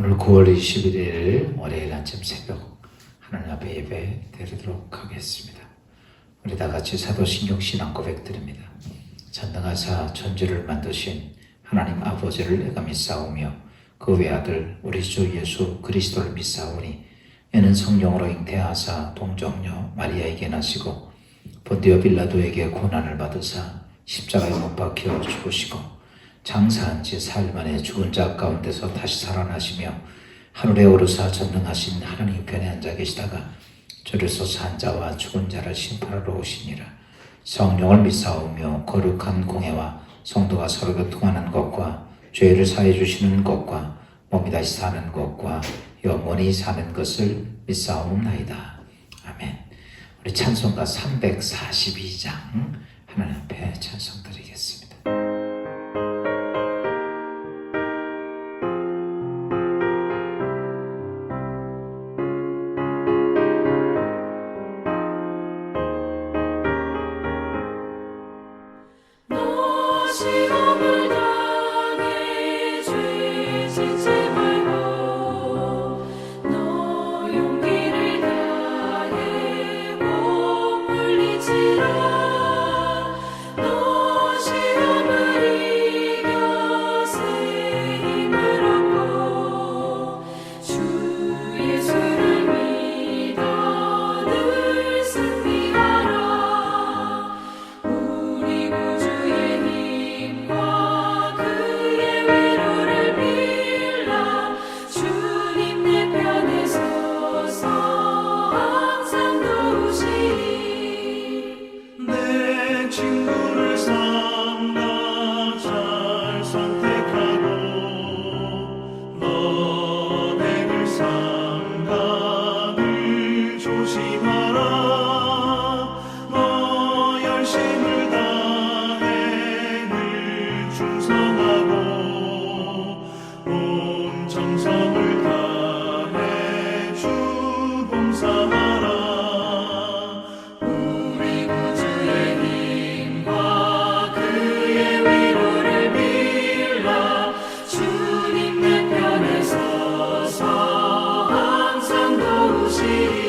오늘 9월 21일 월요일 아침 새벽 하나님 앞에 예배 드리도록 하겠습니다. 우리 다 같이 사도신경 신앙 고백 드립니다. 전능하사 천지를 만드신 하나님 아버지를 내가 믿사오며 그 외아들 우리 주 예수 그리스도를 믿사오니 이는 성령으로 잉태하사 동정녀 마리아에게 나시고 본디오 빌라도에게 고난을 받으사 십자가에 못 박혀 죽으시고 장사한 지 사흘 만에 죽은 자 가운데서 다시 살아나시며 하늘에 오르사 전능하신 하나님 편에 앉아 계시다가 저리서 산 자와 죽은 자를 심판하러 오시니라. 성령을 믿사오며 거룩한 공회와 성도가 서로 교통하는 것과 죄를 사해 주시는 것과 몸이 다시 사는 것과 영원히 사는 것을 믿사옵나이다. 아멘. 우리 찬송가 342장 하나님 앞에 찬송 드리겠습니다. 시험을 당해 죄 짓지 말고 너 용기를 다해 못 물리치라. 너 시험을 이겨 새 힘을 얻고 주 예수를 믿어 늘 승리하라. 우리 구주의 힘과 그의 위로를 빌라. 주님 내 편에 서서 항상 도우시리. 내 친구를 삼가 잘 선택하고 너네를 삼가 늘 조심하라. 너 열심을 다해 늘 충성하고 온 정성을 다해 주 봉사하라. 우리 구주의 힘과 그의 위로를 빌라. 주님 내 편에 서서 항상 도우시리.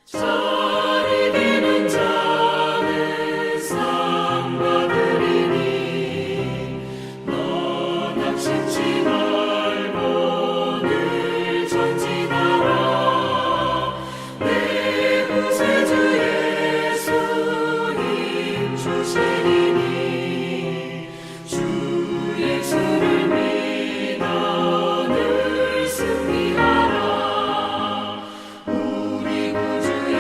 잘 이기는 자는 상 받으리니 너 낙심치 말고 늘 전진하라. 내 구세주 예수 힘 주시리니 주 예수를 믿어 늘 승리하라. 우리 구주의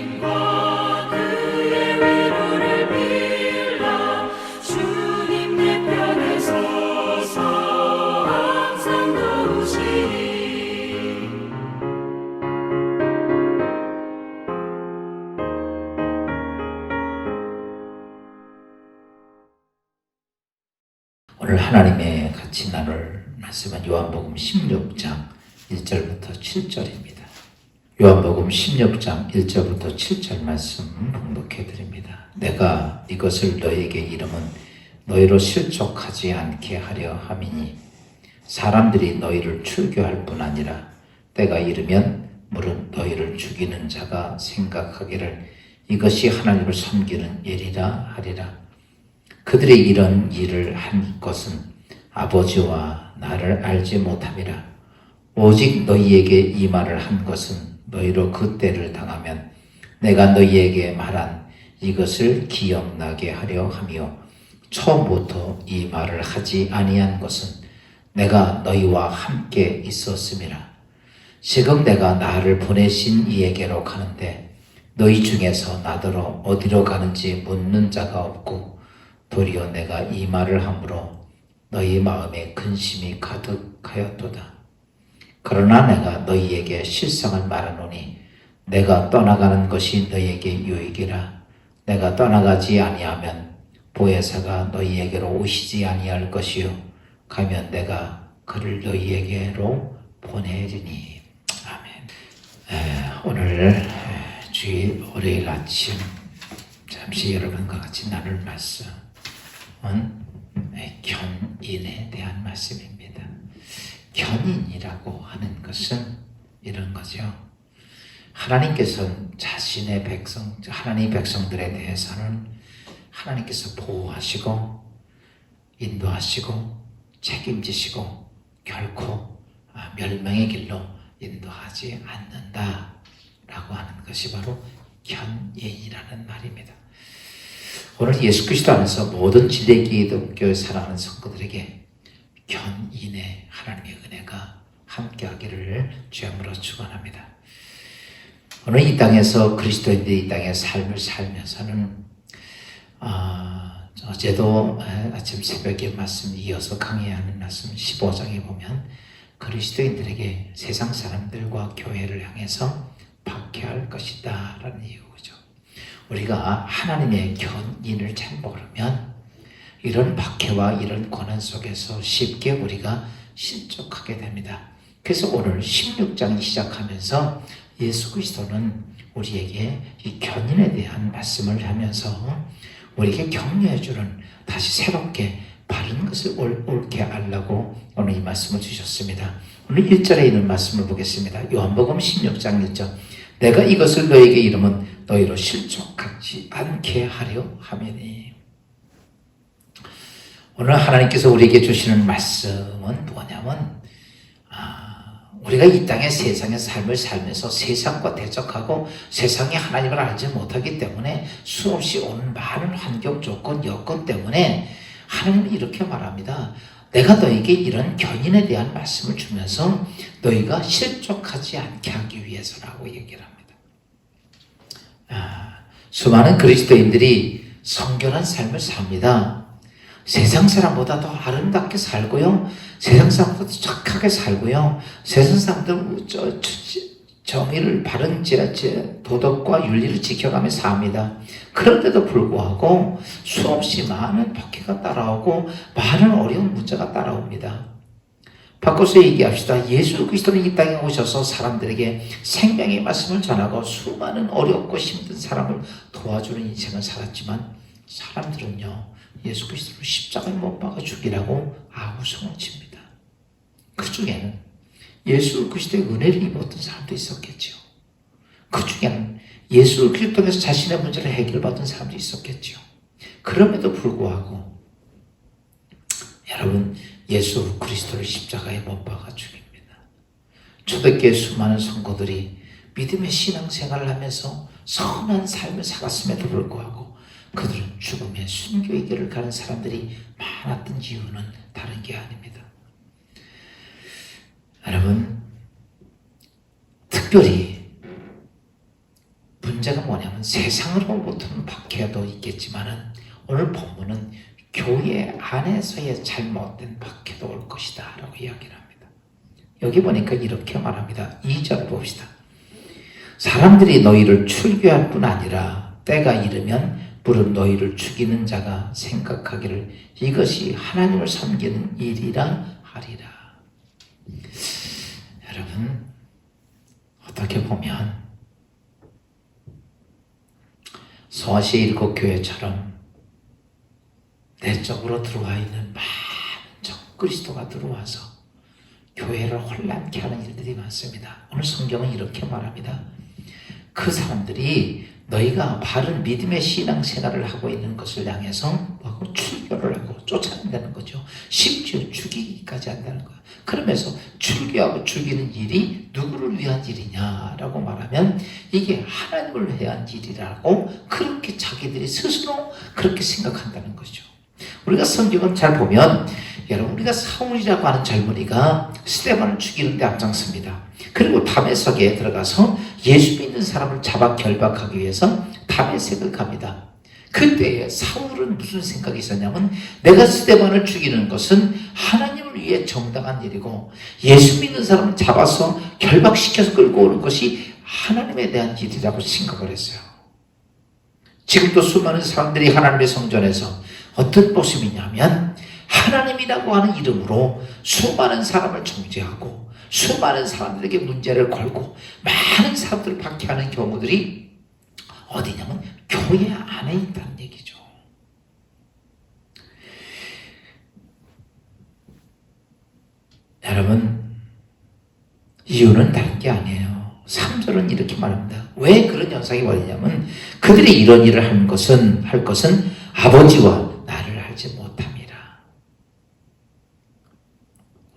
힘과 그의 위로를 빌라. 주님 내 편에 서서 항상 도우시리. 오늘 하나님의 같이 나눌 말씀은 요한복음 16장 1절부터 7절입니다. 요한복음 16장 1절부터 7절 말씀 봉독해 드립니다. 내가 이것을 너희에게 이름은 너희로 실족하지 않게 하려 함이니 사람들이 너희를 출교할 뿐 아니라 때가 이르면 무릇 너희를 죽이는 자가 생각하기를 이것이 하나님을 섬기는 일이라 하리라. 그들이 이런 일을 한 것은 아버지와 나를 알지 못함이라. 오직 너희에게 이 말을 한 것은 너희로 그 때를 당하면 내가 너희에게 말한 이것을 기억나게 하려 함이요 처음부터 이 말을 하지 아니한 것은 내가 너희와 함께 있었음이라. 지금 내가 나를 보내신 이에게로 가는데 너희 중에서 나더러 어디로 가는지 묻는 자가 없고 도리어 내가 이 말을 함으로 너희 마음에 근심이 가득하였도다. 그러나 내가 너희에게 실상을 말하노니 내가 떠나가는 것이 너희에게 유익이라. 내가 떠나가지 아니하면 보혜사가 너희에게로 오시지 아니할 것이요 가면 내가 그를 너희에게로 보내리니. 아멘. 오늘 주일 월요일 아침 잠시 여러분과 같이 나눌 말씀은 견인에 대한 말씀입니다. 견인이라고 하는 것은 이런 거죠. 하나님께서는 자신의 하나님 백성들에 대해서는 하나님께서 보호하시고 인도하시고 책임지시고 결코 멸망의 길로 인도하지 않는다라고 하는 것이 바로 견인이라는 말입니다. 오늘 예수 그리스도 안에서 모든 진리기독교에 살아가는 성도들에게 견인의 하나님의 은혜가 함께하기를 주님으로 축원합니다. 오늘 이 땅에서 그리스도인들이 이 땅의 삶을 살면서는 어제도 아침 새벽에 말씀 이어서 강의하는 말씀 15장에 보면 그리스도인들에게 세상 사람들과 교회를 향해서 박해할 것이다 라는 이유죠. 우리가 하나님의 견인을 잘 모르면 이런 박해와 이런 고난 속에서 쉽게 우리가 실족하게 됩니다. 그래서 오늘 16장 시작하면서 예수 그리스도는 우리에게 이 견인에 대한 말씀을 하면서 우리에게 격려해주는, 다시 새롭게 바른 것을 옳게 알라고 오늘 이 말씀을 주셨습니다. 오늘 1절에 있는 말씀을 보겠습니다. 요한복음 16장 1절. 내가 이것을 너에게 이르면 너희로 실족하지 않게 하려 함이니. 오늘 하나님께서 우리에게 주시는 말씀은 뭐냐면 우리가 이 땅의 세상의 삶을 살면서 세상과 대적하고 세상의 하나님을 알지 못하기 때문에 수없이 오는 많은 환경 조건, 여건 때문에 하나님은 이렇게 말합니다. 내가 너에게 이런 견인에 대한 말씀을 주면서 너희가 실족하지 않게 하기 위해서라고 얘기를 합니다. 수많은 그리스도인들이 성결한 삶을 삽니다. 세상 사람보다 더 아름답게 살고요. 세상 사람보다 더 착하게 살고요. 세상 사람들 정의를 바른 도덕과 윤리를 지켜가며 삽니다. 그런데도 불구하고 수없이 많은 박해가 따라오고 많은 어려운 문제가 따라옵니다. 바꿔서 얘기합시다. 예수 그리스도는 이 땅에 오셔서 사람들에게 생명의 말씀을 전하고 수많은 어렵고 힘든 사람을 도와주는 인생을 살았지만 사람들은요, 예수 그리스도를 십자가에 못 박아 죽이라고 아우성을 칩니다. 그 중에는 예수 그리스도의 은혜를 입었던 사람도 있었겠죠. 그 중에는 예수 그리스도를 통해서 자신의 문제를 해결받은 사람도 있었겠죠. 그럼에도 불구하고 여러분, 예수 그리스도를 십자가에 못 박아 죽입니다. 초대교회 수많은 성도들이 믿음의 신앙생활을 하면서 선한 삶을 살았음에도 불구하고 그들은 죽음의 순교의 길을 가는 사람들이 많았던 이유는 다른 게 아닙니다. 여러분, 특별히 문제가 뭐냐면 세상으로부터는 박해도 있겠지만 오늘 본문은 교회 안에서의 잘못된 박해도 올 것이다 라고 이야기를 합니다. 여기 보니까 이렇게 말합니다. 2절 봅시다. 사람들이 너희를 출교할 뿐 아니라 때가 이르면 무릇 너희를 죽이는 자가 생각하기를 이것이 하나님을 섬기는 일이라 하리라. 여러분, 어떻게 보면 소아시아 7교회처럼 내적으로 들어와 있는 많은 적그리스도가 들어와서 교회를 혼란케 하는 일들이 많습니다. 오늘 성경은 이렇게 말합니다. 그 사람들이 너희가 바른 믿음의 신앙생활을 하고 있는 것을 향해서 출교를 하고 쫓아낸다는 거죠. 심지어 죽이기까지 한다는 거예요. 그러면서 출교하고 죽이는 일이 누구를 위한 일이냐라고 말하면 이게 하나님을 위한 일이라고 그렇게 자기들이 스스로 그렇게 생각한다는 거죠. 우리가 성경을 잘 보면 여러분, 우리가 사울이라고 하는 젊은이가 스데반을 죽이는데 앞장섭니다. 그리고 다메섹에 들어가서 예수 믿는 사람을 잡아 결박하기 위해서 다메섹을 갑니다. 그때 사울은 무슨 생각이 있었냐면 내가 스데반을 죽이는 것은 하나님을 위해 정당한 일이고 예수 믿는 사람을 잡아서 결박시켜서 끌고 오는 것이 하나님에 대한 일이라고 생각을 했어요. 지금도 수많은 사람들이 하나님의 성전에서 어떤 모습이냐면 하나님이라고 하는 이름으로 수많은 사람을 정죄하고 수많은 사람들에게 문제를 걸고 많은 사람들을 박해하는 경우들이 어디냐면 교회 안에 있다는 얘기죠. 여러분, 이유는 다른 게 아니에요. 3절은 이렇게 말합니다. 왜 그런 현상이 벌어지냐면 그들이 이런 일을 할 것은 아버지와 나를 알지 못함이라.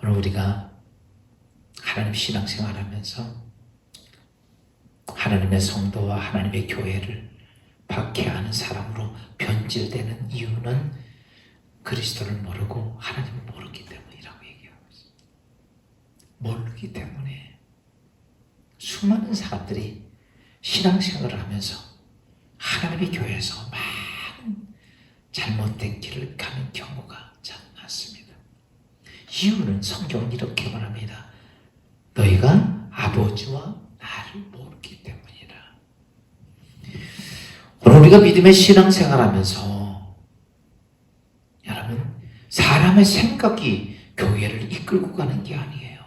오늘 우리가 하나님 신앙생활하면서 하나님의 성도와 하나님의 교회를 박해하는 사람으로 변질되는 이유는 그리스도를 모르고 하나님을 모르기 때문이라고 얘기하고 있습니다. 모르기 때문에 수많은 사람들이 신앙생활을 하면서 하나님의 교회에서 많은 잘못된 길을 가는 경우가 참 많습니다. 이유는 성경은 이렇게 말합니다. 너희가 아버지와 나를 모르기 때문이라. 오늘 우리가 믿음의 신앙생활하면서 여러분, 사람의 생각이 교회를 이끌고 가는 게 아니에요.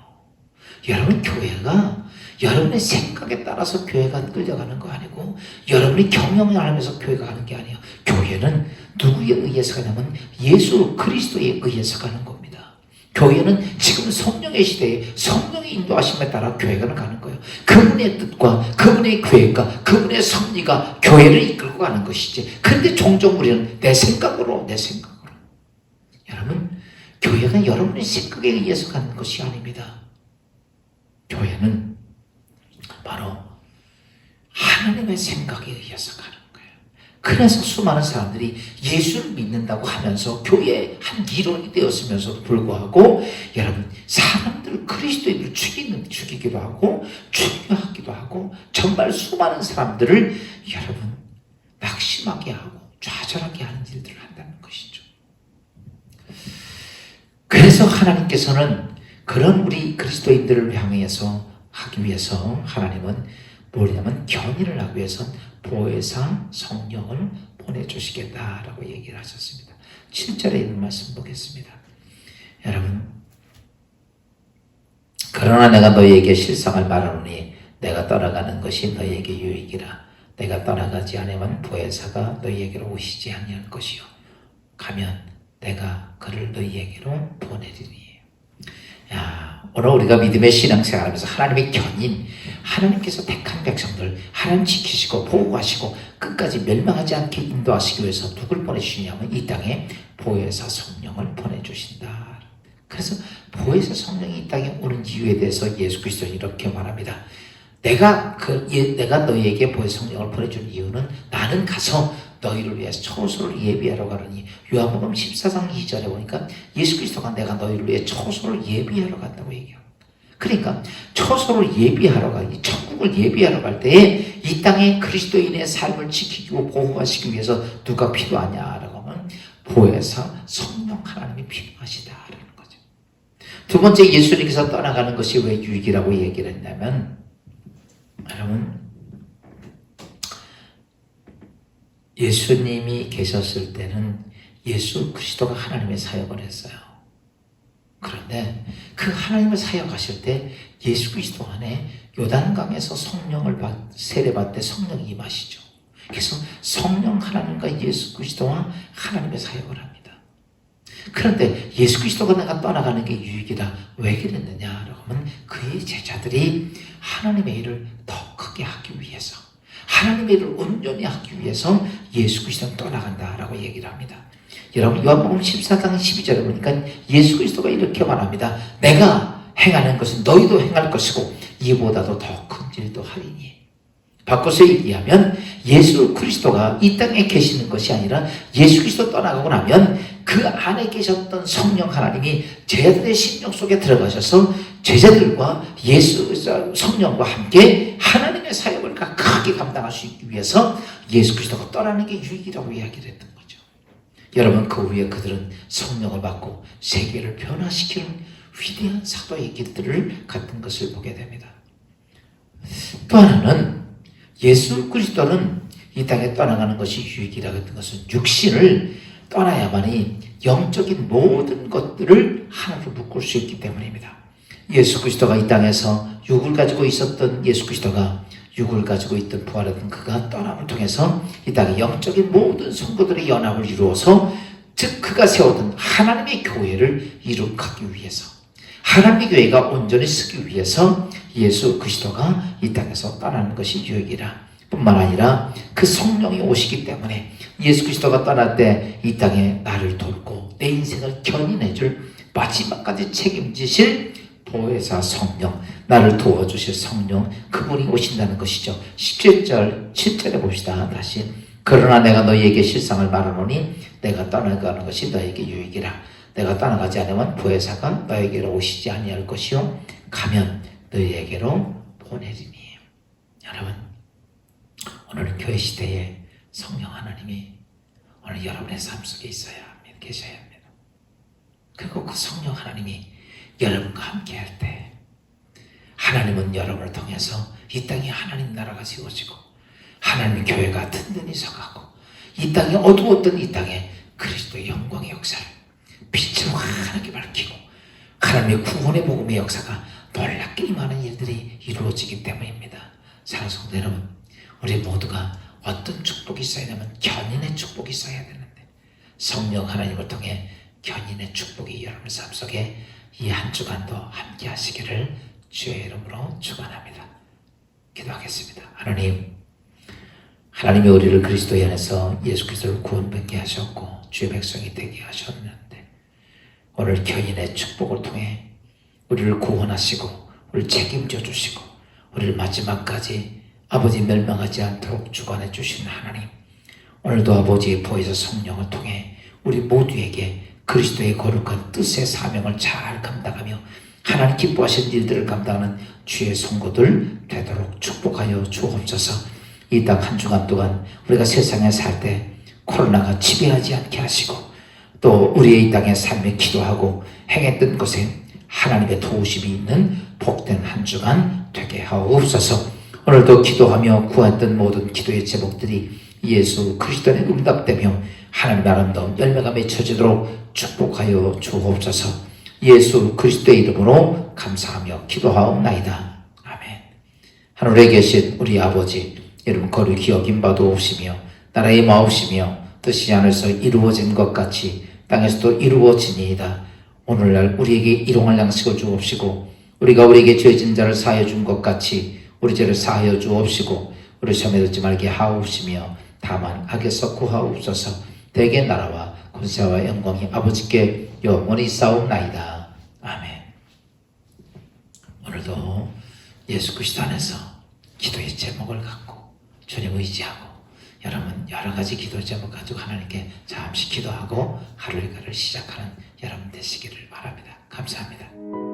여러분, 교회가 여러분의 생각에 따라서 교회가 끌려가는 거 아니고 여러분이 경영을 하면서 교회가 가는 게 아니에요. 교회는 누구에 의해서 가냐면 예수 그리스도에 의해서 가는 겁니다. 교회는 지금 성령의 시대에 성령의 인도하심에 따라 교회가 가는 거예요. 그분의 뜻과 그분의 계획과 그분의 섭리가 교회를 이끌고 가는 것이지. 그런데 종종 우리는 내 생각으로 여러분, 교회가 여러분의 생각에 의해서 가는 것이 아닙니다. 교회는 바로 하나님의 생각에 의해서 가는 거예요. 그래서 수많은 사람들이 예수를 믿는다고 하면서 교회의 한 이론이 되었으면서도 불구하고 여러분, 사람들 그리스도인을 죽이기도 하고 죽여하기도 하고 정말 수많은 사람들을 여러분 낙심하게 하고 좌절하게 하는 일들을 한다는 것이죠. 그래서 하나님께서는 그런 우리 그리스도인들을 향해서 하기 위해서 하나님은 뭐냐면 견인을 하기 위해서 보혜사 성령을 보내주시겠다라고 얘기를 하셨습니다. 7절에 있는 말씀 보겠습니다. 여러분, 그러나 내가 너희에게 실상을 말하노니 내가 떠나가는 것이 너희에게 유익이라. 내가 떠나가지 않으면 보혜사가 너희에게로 오시지 아니할 것이요 가면 내가 그를 너희에게로 보내리니. 오늘 우리가 믿음의 신앙생활하면서 하나님의 견인, 하나님께서 택한 백성들 하나님 지키시고 보호하시고 끝까지 멸망하지 않게 인도하시기 위해서 누굴 보내주시냐면 이 땅에 보혜사 성령을 보내주신다. 그래서 보혜사 성령이 이 땅에 오는 이유에 대해서 예수 그리스도는 이렇게 말합니다. 내가 너희에게 보혜사 성령을 보내준 이유는 나는 가서 너희를 위해서 처소를 예비하러 가느니. 요한복음 14장 2절에 보니까 예수 그리스도가 내가 너희를 위해 처소를 예비하러 간다고 얘기합니다. 그러니까 처소를 예비하러 가니 천국을 예비하러 갈 때에 이 땅에 그리스도인의 삶을 지키고 보호하시기 위해서 누가 필요하냐라고 하면 보혜사 성령 하나님이 필요하시다라는 거죠. 두 번째, 예수님께서 떠나가는 것이 왜 유익이라고 얘기를 했냐면 여러분, 예수님이 계셨을 때는 예수 그리스도가 하나님의 사역을 했어요. 그런데 그 하나님의 사역하실 때 예수 그리스도 안에 요단강에서 성령을 세례받을 때 성령이 임하시죠. 그래서 성령 하나님과 예수 그리스도와 하나님의 사역을 합니다. 그런데 예수 그리스도가 내가 떠나가는 게 유익이다. 왜 그랬느냐라고 하면 그의 제자들이 하나님의 일을 더 크게 하기 위해서, 하나님의 일을 온전히 하기 위해서 예수 그리스도는 떠나간다라고 얘기를 합니다. 여러분, 요한복음 14장 12절에 보니까 예수 그리스도가 이렇게 말합니다. 내가 행하는 것은 너희도 행할 것이고 이보다도 더 큰 일도 하리니. 바꿔서 얘기하면 예수 그리스도가 이 땅에 계시는 것이 아니라 예수 그리스도 떠나가고 나면 그 안에 계셨던 성령 하나님이 제자들의 심령 속에 들어가셔서 제자들과 예수 성령과 함께 하나님의 사역을 크게 감당할 수 있기 위해서 예수 그리스도가 떠나는 게 유익이라고 이야기를 했던 거죠. 여러분, 그 후에 그들은 성령을 받고 세계를 변화시키는 위대한 사도의 길들을 갖는 것을 보게 됩니다. 또 하나는 예수 그리스도는 이 땅에 떠나가는 것이 유익이라고 했던 것은 육신을 떠나야만이 영적인 모든 것들을 하나로 묶을 수 있기 때문입니다. 예수 그리스도가 이 땅에서 육을 가지고 있었던 예수 그리스도가 육을 가지고 있던 부활하던 그가 떠남을 통해서 이 땅의 영적인 모든 성도들의 연합을 이루어서 즉 그가 세우던 하나님의 교회를 이룩하기 위해서 하나님의 교회가 온전히 서기 위해서 예수 그리스도가 이 땅에서 떠나는 것이 유익이라 뿐만 아니라 그 성령이 오시기 때문에 예수 그리스도가 떠날 때 이 땅에 나를 돕고 내 인생을 견인해줄 마지막까지 책임지실 보혜사 성령, 나를 도와주실 성령, 그분이 오신다는 것이죠. 17절, 7절에 봅시다. 다시. 그러나 내가 너희에게 실상을 말하노니 내가 떠나가는 것이 너희에게 유익이라. 내가 떠나가지 않으면 보혜사가 너희에게로 오시지 아니할 것이요 가면 너희에게로 보내리니. 여러분, 오늘 교회 시대에 성령 하나님이 오늘 여러분의 삶 속에 있어야 합니다. 계셔야 합니다. 그리고 그 성령 하나님이 여러분과 함께 할 때 하나님은 여러분을 통해서 이 땅에 하나님 나라가 세워지고 하나님의 교회가 든든히 서가고 이 땅에 어두웠던 이 땅에 그리스도의 영광의 역사를 빛을 환하게 밝히고 하나님의 구원의 복음의 역사가 놀랍게 임하는 일들이 이루어지기 때문입니다. 사랑하는 성도 여러분, 우리 모두가 어떤 축복이 있어야 되면 견인의 축복이 있어야 되는데 성령 하나님을 통해 견인의 축복이 여러분 삶 속에 이 한 주간도 함께 하시기를 주의 이름으로 축원합니다. 기도하겠습니다. 하나님이 우리를 그리스도의 안에서 예수 그리스도를 구원받게 하셨고 주의 백성이 되게 하셨는데 오늘 견인의 축복을 통해 우리를 구원하시고 우리를 책임져 주시고 우리를 마지막까지 아버지 멸망하지 않도록 주관해 주신 하나님, 오늘도 아버지의 보혜사 성령을 통해 우리 모두에게 그리스도의 거룩한 뜻의 사명을 잘 감당하며 하나님 기뻐하신 일들을 감당하는 주의 성도들 되도록 축복하여 주옵소서. 이 땅 한 주간 동안 우리가 세상에 살 때 코로나가 지배하지 않게 하시고 또 우리의 이 땅의 삶에 기도하고 행했던 것에 하나님의 도우심이 있는 복된 한 주간 되게 하옵소서. 오늘도 기도하며 구했던 모든 기도의 제목들이 예수 그리스도의 응답되며 하나님의 아름다운 열매가 맺혀지도록 축복하여 주옵소서. 예수 그리스도의 이름으로 감사하며 기도하옵나이다. 아멘. 하늘에 계신 우리 아버지, 여러분 거룩히 여김 바도 없으며 나라의 마옵시며 뜻이 하늘에서 이루어진 것 같이 땅에서도 이루어지니이다. 오늘날 우리에게 일용할 양식을 주옵시고 우리가 우리에게 죄진 자를 사하여 준 것 같이 우리 죄를 사하여 주옵시고 우리 시험에 들지 말게 하옵시며 다만 악에서 구하옵소서. 대개 나라와 권세와 영광이 아버지께 영원히 싸움나이다. 아멘. 오늘도 예수 그리스도 안에서 기도의 제목을 갖고 주님 의지하고 여러분 여러 가지 기도 제목 가지고 하나님께 잠시 기도하고 하루 일과를 시작하는 여러분 되시기를 바랍니다. 감사합니다.